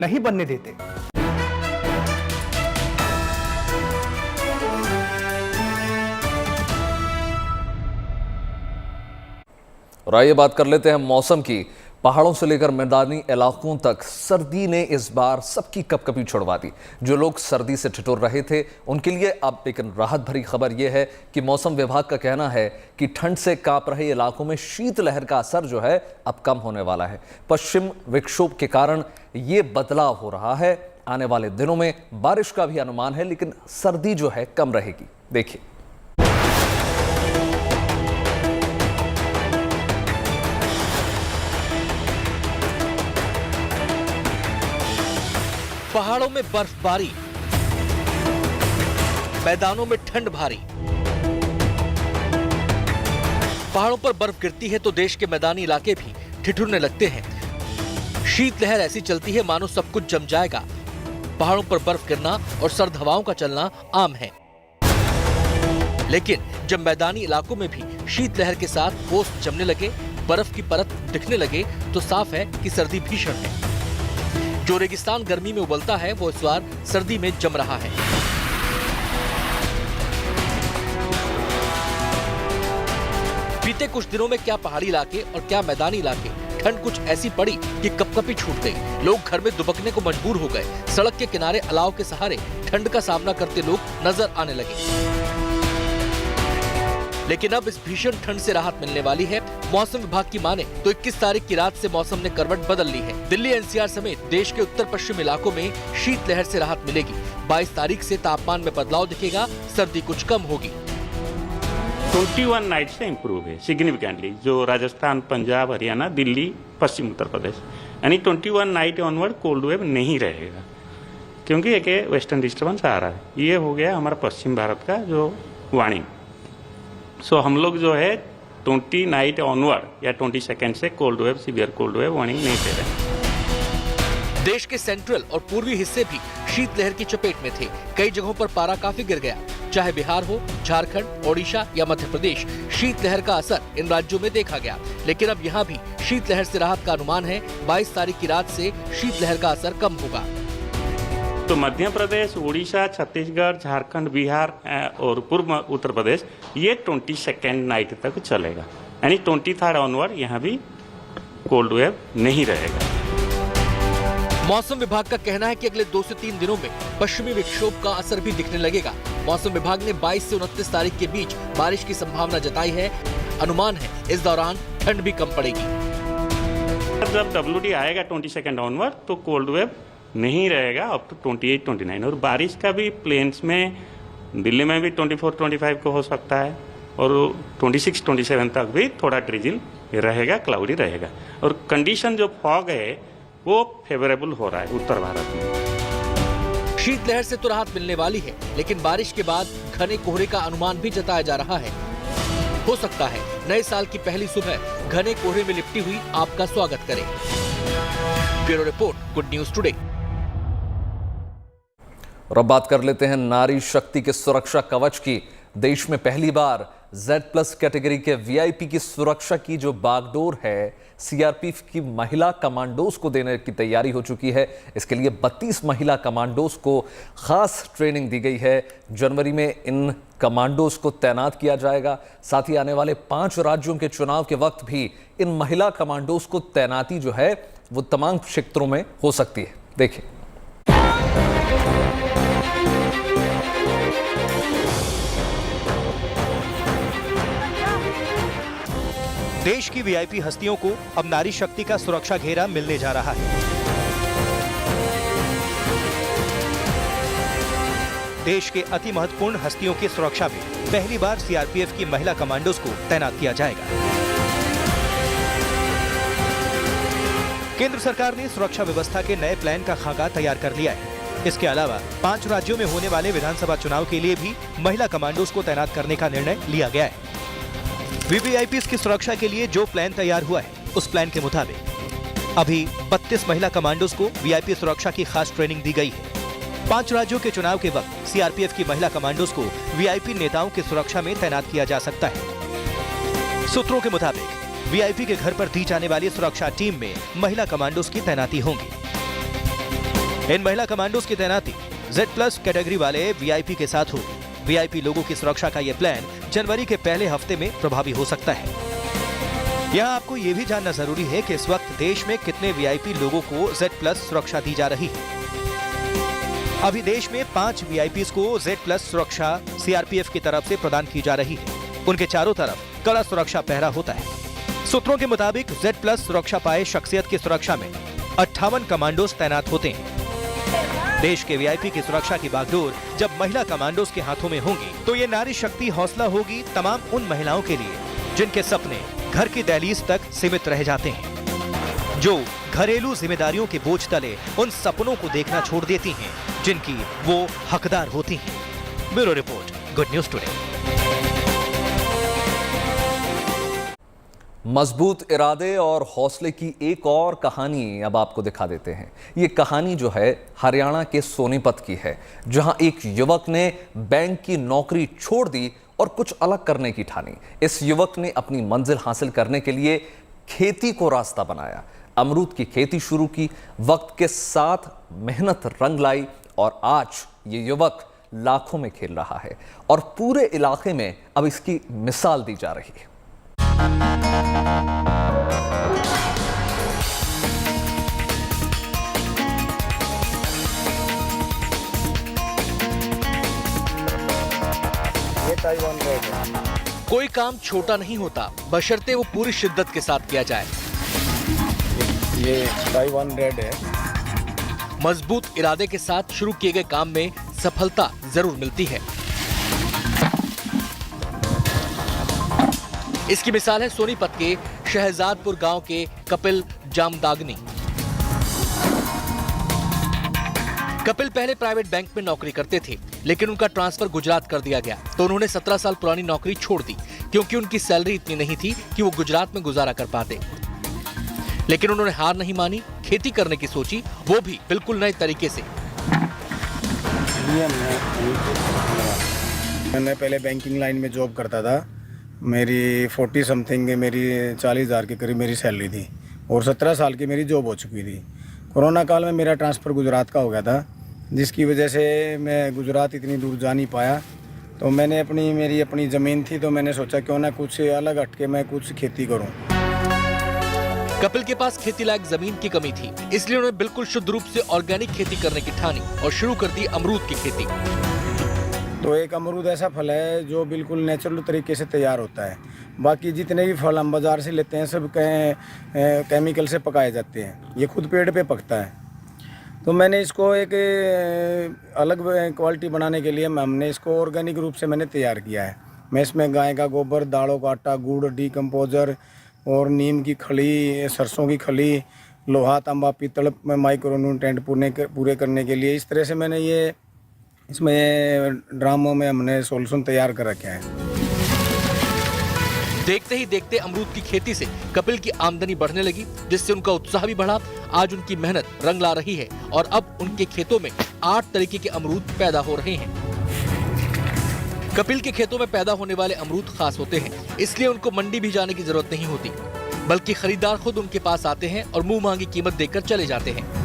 नहीं बनने देते। और आइए बात कर लेते हैं मौसम की। पहाड़ों से लेकर मैदानी इलाकों तक सर्दी ने इस बार सबकी कपकपी छुड़वा दी। जो लोग सर्दी से ठिठुर रहे थे उनके लिए अब लेकिन राहत भरी खबर यह है कि मौसम विभाग का कहना है कि ठंड से कांप रहे इलाकों में शीतलहर का असर जो है अब कम होने वाला है। पश्चिम विक्षोभ के कारण ये बदलाव हो रहा है। आने वाले दिनों में बारिश का भी अनुमान है, लेकिन सर्दी जो है कम रहेगी। देखिए, पहाड़ों में बर्फबारी, मैदानों में ठंड भारी। पहाड़ों पर बर्फ गिरती है तो देश के मैदानी इलाके भी ठिठुरने लगते हैं। शीतलहर ऐसी चलती है मानो सब कुछ जम जाएगा। पहाड़ों पर बर्फ गिरना और सर्द हवाओं का चलना आम है, लेकिन जब मैदानी इलाकों में भी शीतलहर के साथ ओस जमने लगे, बर्फ की परत दिखने लगे, तो साफ है कि सर्दी भीषण है। जो रेगिस्तान गर्मी में उबलता है वो इस बार सर्दी में जम रहा है। बीते कुछ दिनों में क्या पहाड़ी इलाके और क्या मैदानी इलाके ठंड कुछ ऐसी पड़ी कि कपकपी छूट गई। लोग घर में दुबकने को मजबूर हो गए। सड़क के किनारे अलाव के सहारे ठंड का सामना करते लोग नजर आने लगे। लेकिन अब इस भीषण ठंड से राहत मिलने वाली है। मौसम विभाग की माने तो 21 तारीख की रात से मौसम ने करवट बदल ली है। दिल्ली एनसीआर समेत देश के उत्तर पश्चिम इलाकों में शीतलहर से राहत मिलेगी। 22 तारीख से तापमान में बदलाव दिखेगा, सर्दी कुछ कम होगी। 21 नाइट से इम्प्रूव है सिग्निफिकेंटली, जो राजस्थान, पंजाब, हरियाणा, दिल्ली, पश्चिम उत्तर प्रदेश, यानी 21 नाइट ऑनवर्ड कोल्ड वेव नहीं रहेगा, क्योंकि एक वेस्टर्न डिस्टर्बेंस आ रहा है। ये हो गया हमारा पश्चिम भारत का जो वार्निंग। सो हम लोग जो है 20 नाइट ऑनवर्ड या 22 से cold wave, severe cold wave warning नहीं दे रहे। देश के सेंट्रल और पूर्वी हिस्से भी शीतलहर की चपेट में थे। कई जगहों पर पारा काफी गिर गया। चाहे बिहार हो, झारखंड, ओडिशा या मध्य प्रदेश, शीतलहर का असर इन राज्यों में देखा गया। लेकिन अब यहाँ भी शीतलहर से राहत का अनुमान है। 22 तारीख की रात से शीतलहर का असर कम होगा। तो मध्य प्रदेश, उड़ीसा, छत्तीसगढ़, झारखंड, बिहार और पूर्व उत्तर प्रदेश, ये 22 नाइट तक चलेगा, यानी 23 ऑनवर्ड यहाँ भी कोल्ड वेव नहीं रहेगा। मौसम विभाग का कहना है कि अगले 2 से 3 दिनों में पश्चिमी विक्षोभ का असर भी दिखने लगेगा। मौसम विभाग ने 22 से 29 तारीख के बीच बारिश की संभावना जताई है। अनुमान है इस दौरान ठंड भी कम पड़ेगी। जब WD आएगा 22 ऑनवर्ड तो कोल्ड वेव नहीं रहेगा अप टू 28-29, और बारिश का भी प्लेन्स में दिल्ली में भी 24-25 को हो सकता है, और 26-27 तक भी थोड़ा ड्रिजिल रहेगा, क्लाउडी रहेगा। और कंडीशन जो फॉग है वो फेवरेबल हो रहा है उत्तर भारत में। शीतलहर से तो राहत मिलने वाली है, लेकिन बारिश के बाद घने कोहरे का अनुमान भी जताया जा रहा है। हो सकता है नए साल की पहली सुबह घने कोहरे में लिपटी हुई आपका स्वागत करे। Bureau report, good news today. और अब बात कर लेते हैं नारी शक्ति के सुरक्षा कवच की। देश में पहली बार Z+ कैटेगरी के VIP की सुरक्षा की जो बागडोर है, CRPF की महिला कमांडोज को देने की तैयारी हो चुकी है। इसके लिए 32 महिला कमांडोज को खास ट्रेनिंग दी गई है। जनवरी में इन कमांडोज को तैनात किया जाएगा। साथ ही आने वाले 5 राज्यों के चुनाव के वक्त भी इन महिला कमांडोज को तैनाती जो है वो तमाम क्षेत्रों में हो सकती है। देखिए, देश की VIP हस्तियों को अब नारी शक्ति का सुरक्षा घेरा मिलने जा रहा है। देश के अति महत्वपूर्ण हस्तियों की सुरक्षा में पहली बार CRPF की महिला कमांडोज को तैनात किया जाएगा। केंद्र सरकार ने सुरक्षा व्यवस्था के नए प्लान का खाका तैयार कर लिया है। इसके अलावा 5 राज्यों में होने वाले विधानसभा चुनाव के लिए भी महिला कमांडोज को तैनात करने का निर्णय लिया गया है। VVIPs की सुरक्षा के लिए जो प्लान तैयार हुआ है, उस प्लान के मुताबिक अभी 32 महिला कमांडोज को VIP सुरक्षा की खास ट्रेनिंग दी गई है। 5 राज्यों के चुनाव के वक्त CRPF की महिला कमांडोज को VIP नेताओं की सुरक्षा में तैनात किया जा सकता है। सूत्रों के मुताबिक VIP के घर पर दी जाने वाली सुरक्षा टीम में महिला कमांडोज की तैनाती होंगी। इन महिला कमांडोज की तैनाती Z+ कैटेगरी वाले VIP के साथ होगी। VIP लोगों की सुरक्षा का यह प्लान जनवरी के पहले हफ्ते में प्रभावी हो सकता है। यहाँ आपको ये भी जानना जरूरी है कि इस वक्त देश में कितने VIP लोगों को Z+ सुरक्षा दी जा रही है। अभी देश में 5 VIPs को Z+ सुरक्षा CRPF की तरफ से प्रदान की जा रही है। उनके चारों तरफ कड़ा सुरक्षा पहरा होता है। सूत्रों के मुताबिक Z+ सुरक्षा पाए शख्सियत की सुरक्षा में 58 कमांडोज तैनात होते हैं। देश के VIP की सुरक्षा की बागडोर जब महिला कमांडोज के हाथों में होंगी तो ये नारी शक्ति हौसला होगी तमाम उन महिलाओं के लिए जिनके सपने घर की दहलीज तक सीमित रह जाते हैं, जो घरेलू जिम्मेदारियों के बोझ तले उन सपनों को देखना छोड़ देती हैं जिनकी वो हकदार होती हैं। Bureau report, good news today. मजबूत इरादे और हौसले की एक और कहानी अब आपको दिखा देते हैं। ये कहानी जो है हरियाणा के सोनीपत की है, जहां एक युवक ने बैंक की नौकरी छोड़ दी और कुछ अलग करने की ठानी। इस युवक ने अपनी मंजिल हासिल करने के लिए खेती को रास्ता बनाया, अमरूद की खेती शुरू की, वक्त के साथ मेहनत रंग लाई और आज ये युवक लाखों में खेल रहा है और पूरे इलाके में अब इसकी मिसाल दी जा रही है। कोई काम छोटा नहीं होता, बशर्ते वो पूरी शिद्दत के साथ किया जाए। ये ताइवान रेड है। मजबूत इरादे के साथ शुरू किए गए काम में सफलता जरूर मिलती है। इसकी मिसाल है सोनीपत के शहजादपुर गांव के कपिल जामदागनी। कपिल पहले प्राइवेट बैंक में नौकरी करते थे, लेकिन उनका ट्रांसफर गुजरात कर दिया गया तो उन्होंने 17 साल पुरानी नौकरी छोड़ दी, क्योंकि उनकी सैलरी इतनी नहीं थी कि वो गुजरात में गुजारा कर पाते। लेकिन उन्होंने हार नहीं मानी, खेती करने की सोची, वो भी बिल्कुल नए तरीके से। मैं पहले बैंकिंग लाइन में जॉब करता था। मेरी 40 समथिंग मेरी 40,000 के करीब मेरी सैलरी थी और 17 साल की मेरी जॉब हो चुकी थी। कोरोना काल में मेरा ट्रांसफ़र गुजरात का हो गया था, जिसकी वजह से मैं गुजरात इतनी दूर जा नहीं पाया। तो मैंने मेरी अपनी ज़मीन थी, तो मैंने सोचा क्यों ना कुछ अलग हटके मैं कुछ खेती करूं। कपिल के पास खेती लायक जमीन की कमी थी, इसलिए उन्होंने बिल्कुल शुद्ध रूप से ऑर्गेनिक खेती करने की ठानी और शुरू कर दी अमरूद की खेती। तो एक अमरूद ऐसा फल है जो बिल्कुल नेचुरल तरीके से तैयार होता है। बाकी जितने भी फल हम बाज़ार से लेते हैं सब केमिकल से पकाए जाते हैं, ये खुद पेड़ पे पकता है। तो मैंने इसको एक अलग क्वालिटी बनाने के लिए हमने इसको ऑर्गेनिक रूप से मैंने तैयार किया है। मैं इसमें गाय का गोबर, दालों का आटा, गुड़, डीकम्पोजर और नीम की खली, सरसों की खली, लोहा, तांबा, पीतल में माइक्रो न्यूट्रिएंट पूरे करने के लिए इस तरह से मैंने ये इसमें ड्रामों में हमने सॉल्यूशन तैयार कर रखे हैं। देखते ही देखते अमरूद की खेती से कपिल की आमदनी बढ़ने लगी, जिससे उनका उत्साह भी बढ़ा। आज उनकी मेहनत रंग ला रही है और अब उनके खेतों में 8 तरीके के अमरूद पैदा हो रहे हैं। कपिल के खेतों में पैदा होने वाले अमरूद खास होते हैं, इसलिए उनको मंडी भी जाने की जरूरत नहीं होती, बल्कि खरीदार खुद उनके पास आते हैं और मुंह मांगी कीमत देकर चले जाते हैं।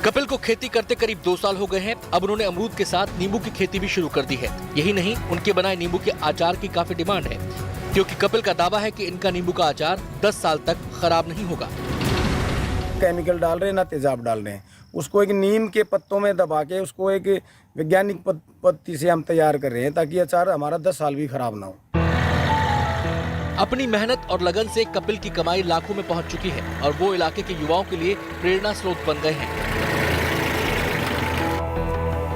कपिल को खेती करते करीब 2 साल हो गए हैं। अब उन्होंने अमरूद के साथ नींबू की खेती भी शुरू कर दी है। यही नहीं, उनके बनाए नींबू के अचार की काफी डिमांड है, क्योंकि कपिल का दावा है कि इनका नींबू का अचार 10 साल तक खराब नहीं होगा। केमिकल डाल रहे हैं ना तेजाब डाल रहे हैं, उसको एक नीम के पत्तों में दबा के उसको एक वैज्ञानिक पद्धति से हम तैयार कर रहे हैं, ताकि अचार हमारा 10 साल भी खराब ना हो। अपनी मेहनत और लगन से कपिल की कमाई लाखों में पहुंच चुकी है और वो इलाके के युवाओं के लिए प्रेरणा स्रोत बन गए हैं।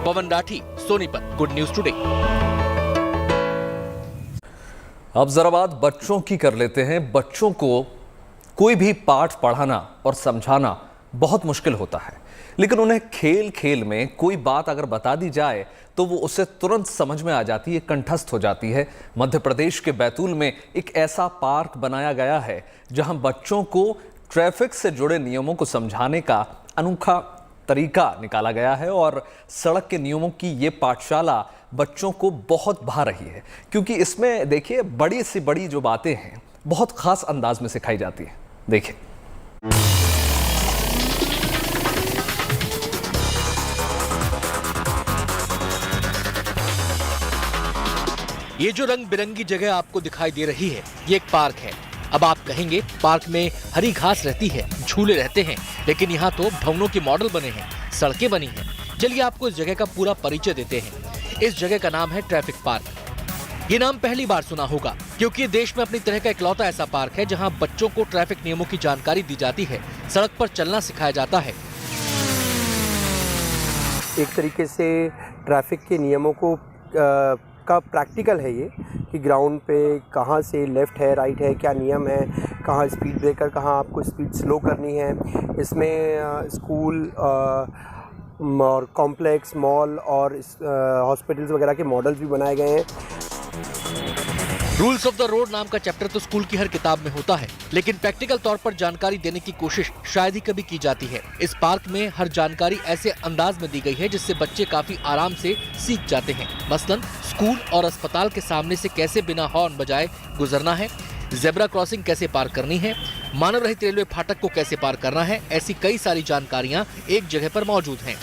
Pawan Rathi, Sonipat, good news today. अब जरा बात बच्चों की कर लेते हैं। बच्चों को कोई भी पाठ पढ़ाना और समझाना बहुत मुश्किल होता है, लेकिन उन्हें खेल खेल में कोई बात अगर बता दी जाए तो वो उसे तुरंत समझ में आ जाती है, कंठस्थ हो जाती है। मध्य प्रदेश के बैतूल में एक ऐसा पार्क बनाया गया है जहां बच्चों को ट्रैफिक से जुड़े नियमों को समझाने का अनोखा तरीका निकाला गया है और सड़क के नियमों की ये पाठशाला बच्चों को बहुत भा रही है, क्योंकि इसमें देखिए बड़ी सी बड़ी जो बातें हैं बहुत खास अंदाज में सिखाई जाती है। देखिए। ये जो रंग बिरंगी जगह आपको दिखाई दे रही है, ये एक पार्क है। अब आप कहेंगे पार्क में हरी घास रहती है, झूले रहते हैं, लेकिन यहाँ तो भवनों के मॉडल बने हैं, सड़कें बनी हैं। चलिए आपको इस जगह का पूरा परिचय देते हैं। इस जगह का नाम है ट्रैफिक पार्क। ये नाम पहली बार सुना होगा, क्योंकि ये देश में अपनी तरह का इकलौता ऐसा पार्क है जहाँ बच्चों को ट्रैफिक नियमों की जानकारी दी जाती है, सड़क पर चलना सिखाया जाता है। एक तरीके से ट्रैफिक के नियमों को का प्रैक्टिकल है ये, कि ग्राउंड पे कहाँ से लेफ़्ट है, राइट है, क्या नियम है, कहाँ स्पीड ब्रेकर, कहाँ आपको स्पीड स्लो करनी है। इसमें स्कूल और कॉम्प्लेक्स, मॉल और हॉस्पिटल्स वगैरह के मॉडल्स भी बनाए गए हैं। रूल्स ऑफ द रोड नाम का चैप्टर तो स्कूल की हर किताब में होता है, लेकिन प्रैक्टिकल तौर पर जानकारी देने की कोशिश शायद ही कभी की जाती है। इस पार्क में हर जानकारी ऐसे अंदाज में दी गई है जिससे बच्चे काफी आराम से सीख जाते हैं। मसलन स्कूल और अस्पताल के सामने से कैसे बिना हॉर्न बजाए गुजरना है, जेब्रा क्रॉसिंग कैसे पार करनी है, मानव रहित रेलवे फाटक को कैसे पार करना है, ऐसी कई सारी जानकारियां एक जगह पर मौजूद हैं।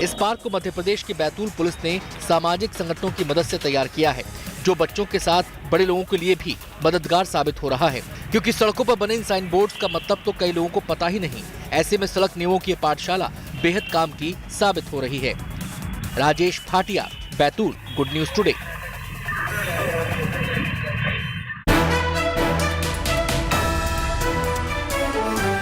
इस पार्क को मध्य प्रदेश की बैतूल पुलिस ने सामाजिक संगठनों की मदद से तैयार किया है, जो बच्चों के साथ बड़े लोगों के लिए भी मददगार साबित हो रहा है, क्योंकि सड़कों पर बने इन साइन बोर्ड्स का मतलब तो कई लोगों को पता ही नहीं। ऐसे में सड़क नियमों की पाठशाला बेहद काम की साबित हो रही है। Rajesh Bhatia, Betul, good news today.